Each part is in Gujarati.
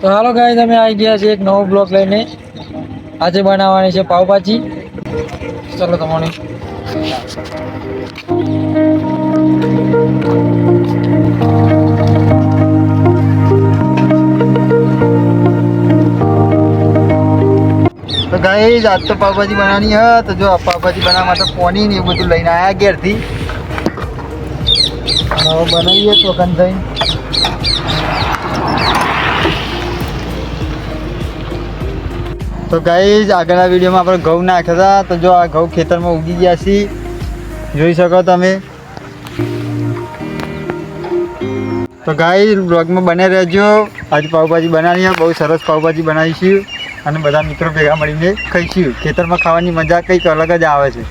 તો હાલો ગાઈસ અમે આવી ગયા છે એક નવો બ્લોગ લઈને. આજે બનાવવાની છે પાવભાજી. ચલો તમને તો ગાઈસ આજ તો પાવભાજી બનાવવાની है तो जो पावभाजी बनावा માટે પાણી ને એ બધું લઈને આયા ઘેરથી અને બનાવીએ તો કન થઈ तो गाइस આગળના વિડિયોમાં આપણે ઘઉં નાખ્યા હતા તો જો આ ઘઉં ખેતરમાં ઉગી ગયા છે જોઈ શકો તમે તો ગાઈસ બ્લોગમાં બને રહેજો આજ પાવભાજી બનાવવાની છે બહુ સરસ પાવભાજી બનાવીશું અને બધા મિત્રો ભેગા મળીને ખાઈશું ખેતરમાં ખાવાની મજા કંઈક અલગ જ આવે છે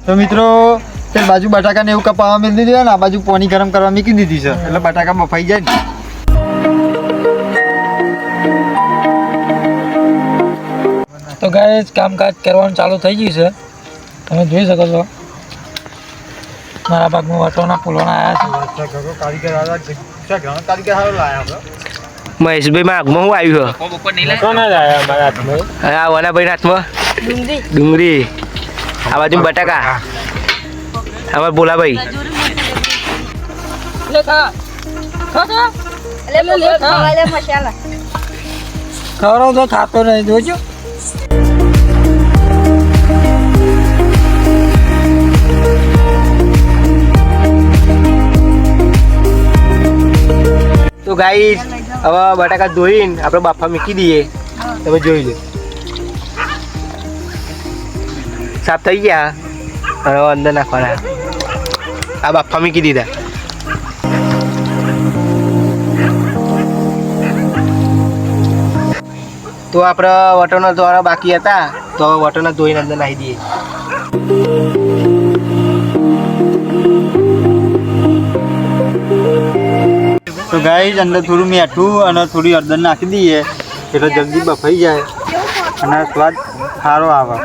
તો મિત્રો તે બાજુ બટાકાને એવું કપાવા મેળ દીધી ને આ બાજુ પાણી ગરમ કરવા મૂકી દીધી છે એટલે બટાકા બફાઈ જાય ને તો ગાઈસ કામકાજ કરવાનું ચાલુ થઈ ગયું છે તમે જોઈ શકો છો મારા ભાગમાં વટોના ફૂલોના આવ્યા છે કારીગર આવ્યા મહેશભાઈ માં આગમાં હું આવ્યું હા વનાભાઈ હાથમાં ડુંગળી આ બાજુ બટાકા અમાર બોલાભાઈ ખવડાવ તો ખાતો નહીં જોજો તો ગાઈસ હવે બટાકા ધોઈને આપણે બાફા મૂકી દઈએ તમે જોઈ લો સાફ થઈ ગયા અને અંદર નાખવાના આ બાફા મૂકી દીધા તો આપણે વટોના ધોવાના બાકી હતા તો હવે વટોના ધોઈને અંદર નાખી દઈએ તો ગાઈસ અંદર થોડું મીઠું અને થોડી હળદર નાખી દઈએ એટલે જલ્દી બફાઈ જાય અને સ્વાદ સારો આવે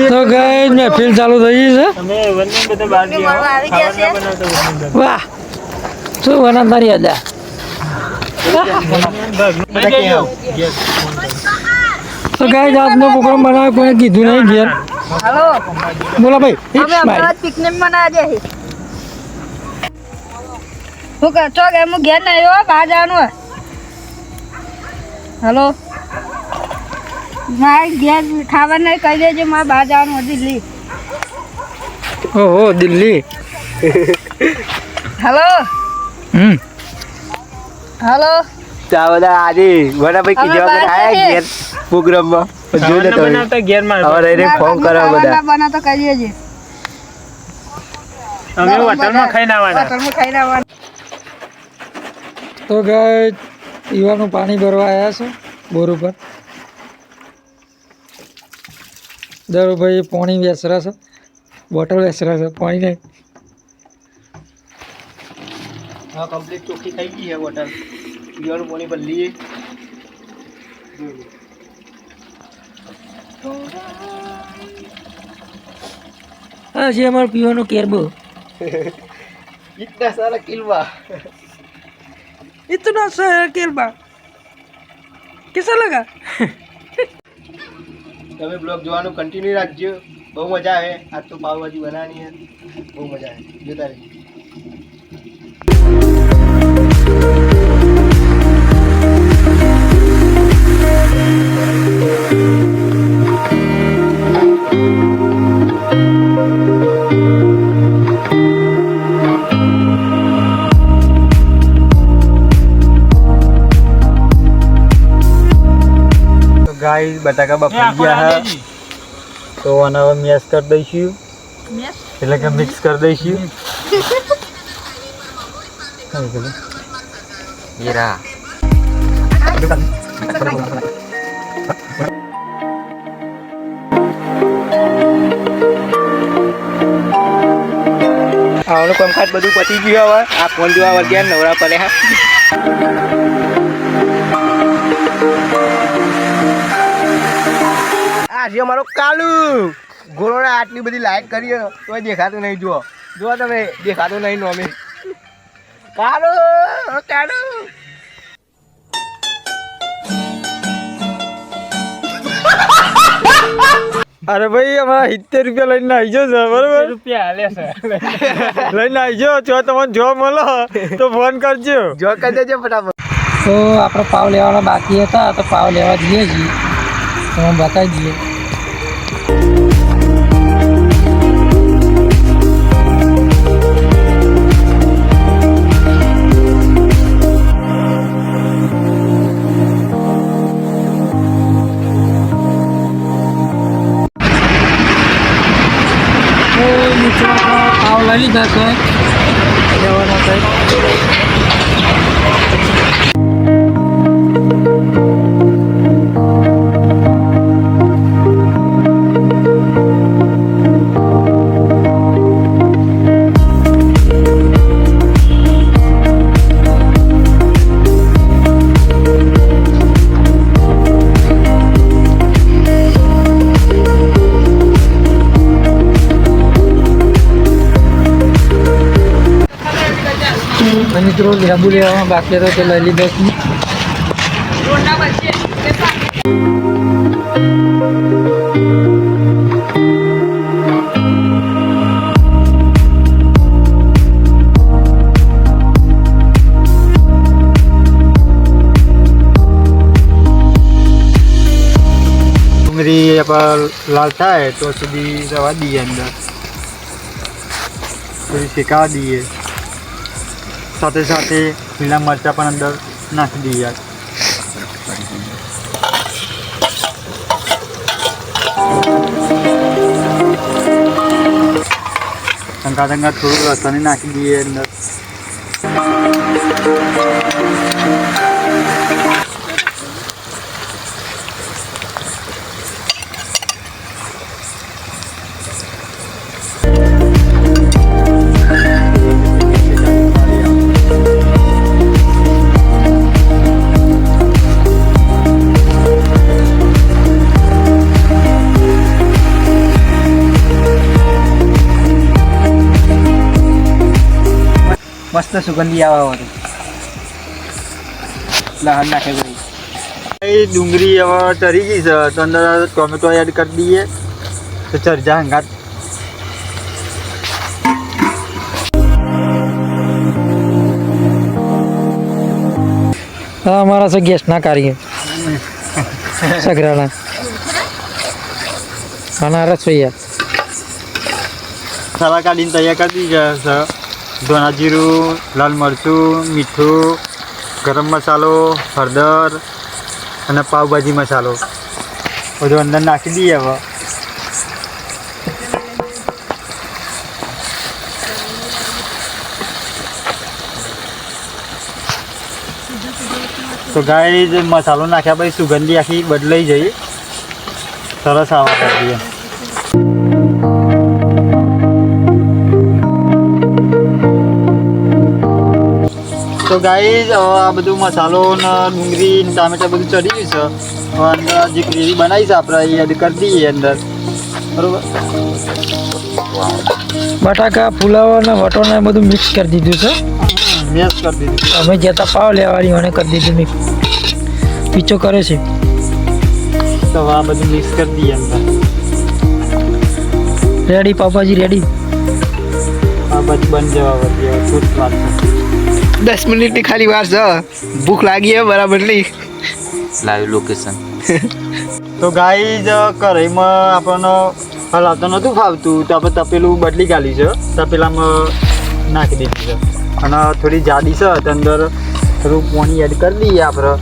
તો ગાઈસ મહેફિલ ચાલુ થઈ ગઈ છે વાહ શું બનાવતા રહ્યા હતા તો ગાઈસ આજનો પ્રોગ્રામ બનાવે કોઈ કીધું નહીં ઘેર हेलो બોલા ભાઈ અમે અમદાવાદ પિકનિક મનાવા જાય હું કરતો કે હું ઘેર નહીં આવ્યો બહાર જવાનું હેલો મારે ઘેર ખાવા નહીં કહી દેજો મારે બહાર જવાનું દિલ્હી ઓહો દિલ્હી હેલો હેલો તો બધા આજે વનાભાઈ કીધું આયા ઘેર પ્રોગ્રામમાં જોઈ લે તમે હવે ફોન કરો બધા બનાવતો કહી દેજે અમે હોટલમાં ખાઈને આવવાના તો ગાઈસ પીવાનું પાણી ભરવા આવ્યા છે બોર ઉપર દરુભાઈ પાણી વેસરા છે બોટલ વેસરા છે પાણી નહીં હા કમ્પ્લીટ ચોખ્ખી થઈ ગઈ છે બોટલ પીવાનું પાણી ભરી લઈએ હા છે અમારે પીવાનું કેરબો इतना सारा किलवा इतना सारा केरबा कैसा लगा તમે બ્લોગ જોવાનું કન્ટિન્યુ રાખજો બહુ મજા આવે આજ તો પાવભાજી બનાવવાની છે બહુ મજા આવે જોતા રહેજો गाइस बटाका बफाई गया है तो आना मैश कर दईશું એટલે કે મિક્સ કરી દઈશું ये रहा આવનું કામકાજ બધું પતી ગયું હવે આ ફોન જોવા વળગ્યા નવરા પડે હા આ જે મારો કાલુ ગોળોને આટલી બધી લાઈટ કરી તોય દેખાતું નહીં જુઓ તમે દેખાતું નહીં નોમી કાલુ કાલુ અરે ભાઈ અમારા 70 રૂપિયા લઈને આવી જાઓ સર બરોબર રૂપિયા હાલે છે લઈને આવી જાઓ જો તમને જો મળો તો ફોન કરજો જો કરી દેજો ફટાફટ તો આપણે પાવ લેવાના બાકી હતા તો પાવ લેવા જઈએ છીએ તમે બતાવી દઈએ પાવ લઈ લીધા છે લેવાના છે મિત્રો લેબુ લેવામાં બાકી હતો તે લઈ લીધો છું ડુંગળી આપણે લાલ થાય તો સુધી રવા દઈએ અંદર થોડી શેકાવા દઈએ સાથે સાથે લીલા મરચાં પણ અંદર નાખી દઈએ ટંકા થોડું લસણ નાખી દઈએ અંદર મસ્ત સુગંધી આવે હતું લહણ નાખે ભાઈ એ ડુંગળી હવે ચરી ગઈ છે તો અંદર ટોમેટો એડ કરી દઈએ તો ચરજા હંગાત હા અમારા છે ગેસના કાર્ય સગરાના અને રસોઈયા મસાલા કાઢીને તૈયાર કરી દીધા છે ધોના જીરું લાલ મરચું મીઠું ગરમ મસાલો હળદર અને પાવભાજી મસાલો બધું અંદર નાખી દઈએ હવે તો ગાય મસાલો નાખ્યા પછી સુગંધી આખી બદલાઈ જઈ સરસ આવા કરી દઈએ તો ગાઈઝ આ બધું મસાલો ને ડુંગળી ટામેટા બધું ચડી ગયું છે હવે અંદર જે ગ્રેવી બનાવી છે આપણે એ એડ કરી દઈએ અંદર બરોબર બટાકા પુલાવ અને વટોને બધું મિક્સ કરી દીધું છે મેશ કરી દીધું અમે જતા પાવ લેવાની મને કરી દીધું મિક્સ પીછો કરે છે તો આ બધું મિક્સ કરી દઈએ અંદર રેડી પાવભાજી રેડી આ બધું બન જવા વધી ફૂટ લાગશે 10 મિનિટની ખાલી વાર છે ભૂખ લાગી હે બરાબર નહીં લાઈવ લોકેશન તો ગાઈઝ કઢાઈમાં આપણને હલાવતો નહોતું ફાવતું તો આપણે તપેલું બદલી કાઢી છે તપેલામાં નાખી દીધી છે અને થોડી જાડી છે તો અંદર થોડું પાણી એડ કરી દઈએ આપણે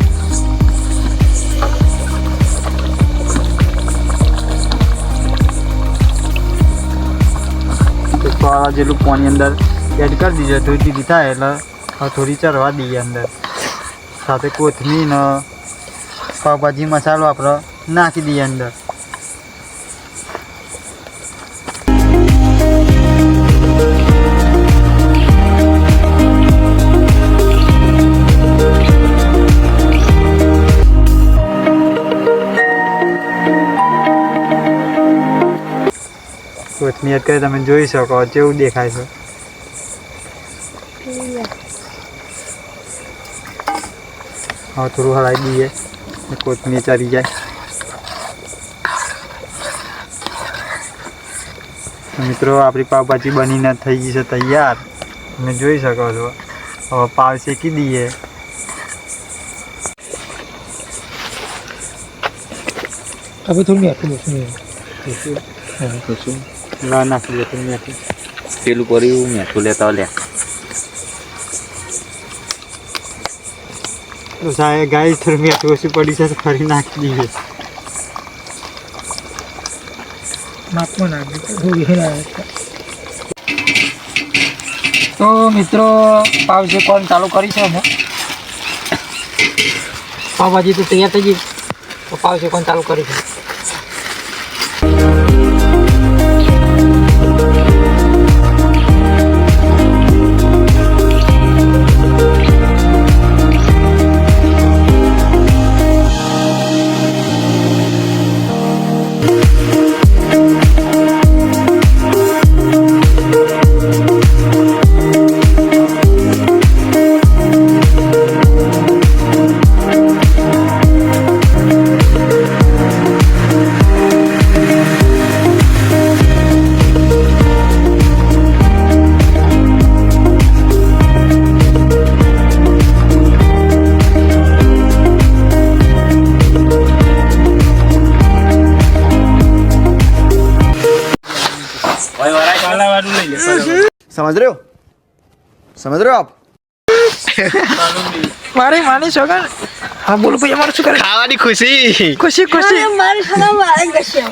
થોડા જેટલું પાણી અંદર એડ કરી દીધું થોડી ઢીલી થાય એટલે હવે થોડી ચરવા દઈએ અંદર, સાથે કોથમીર ને પાવભાજી મસાલો આપણે નાખી દઈએ અંદર. કોથમીર એડ કરી તમે જોઈ શકો કેવું દેખાય છે. હવે થોડું હલાવી દઈએ, કોથમીર ચરી જાય. મિત્રો આપણી પાવભાજી બનીને થઈ ગઈ છે તૈયાર, તમે જોઈ શકો છો. હવે પાવ શેકી દઈએ. હવે થોડું મીઠું ના નાખી દે થોડું મીઠું. પેલું કર્યું મીઠું લેતા લે. તો સાહેબ ગાય થોડું મીઠું ઓછું પડી છે તો ફરી નાખી દઈએ. માપમાં નાખી. તો મિત્રો પાવ શેકવાનું ચાલુ કરી છે અમે. પાવભાજી તો તૈયાર થઈ ગઈ, તો પાવ શેકવાનું ચાલુ કરી છે. समझ रहे हो आप? મારે માની સગન. હા બોલો ભાઈ, અમારે શું કરે? ખાવાની ખુશી. ખુશી ખુશી. મારી સલામ આવે ગશે.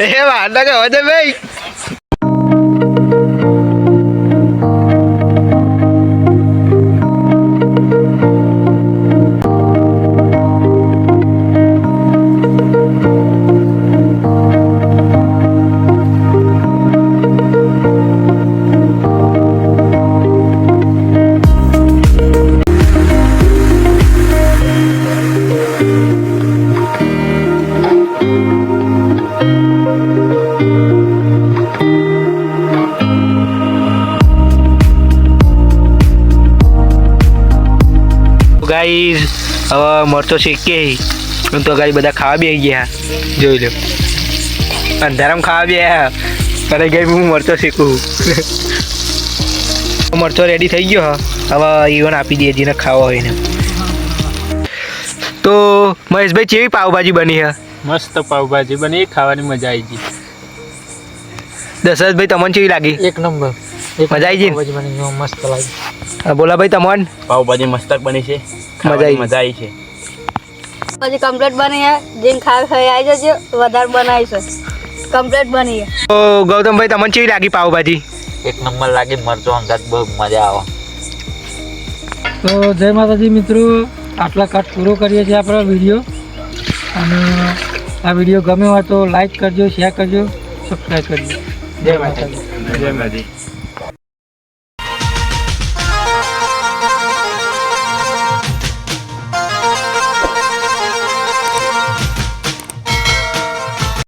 એ વાંધા કે હવે ભાઈ. ગાઈઝ હવે મરચો શેકીએ તો ગાઈ બધા ખાવા બેસી ગયા. જોઈ લો અંધારામાં ખાવા બેસ્યા. અરે ગઈ હું મરચો શેકું. મરચો રેડી થઈ ગયો. હવે ઈવન આપી દઈએ જેને ખાવા હોય ને. તો મહેશભાઈ કેવી પાવભાજી બની હે? મસ્ત પાવભાજી બની, ખાવાની મજા આવી ગઈ. દશરથભાઈ તમને કેવી લાગી? એક નંબર. મજા આવી ગઈ? મસ્ત લાગી. બોલા ભાઈ તમને? પાવભાજી મસ્તક બની છે, મજા આવી છે. પછી કમ્પ્લીટ બની છે. જેને ખાઈ આવી જજો, વધારે બનાવી છે. કમ્પ્લીટ બની છે. તો ગૌતમભાઈ તમને કેવી લાગી પાવભાજી? એક નંબર લાગે, મરચો અંગાત બહુ મજા આવે. તો જય માતાજી મિત્રો, આટલા કટ પૂરો કરીએ છીએ આપણો વિડીયો. અને આ વિડીયો ગમ્યો હોય તો લાઈક કરજો, શેર કરજો, સબસ્ક્રાઈબ કરજો. જય માતાજી. જય માતાજી.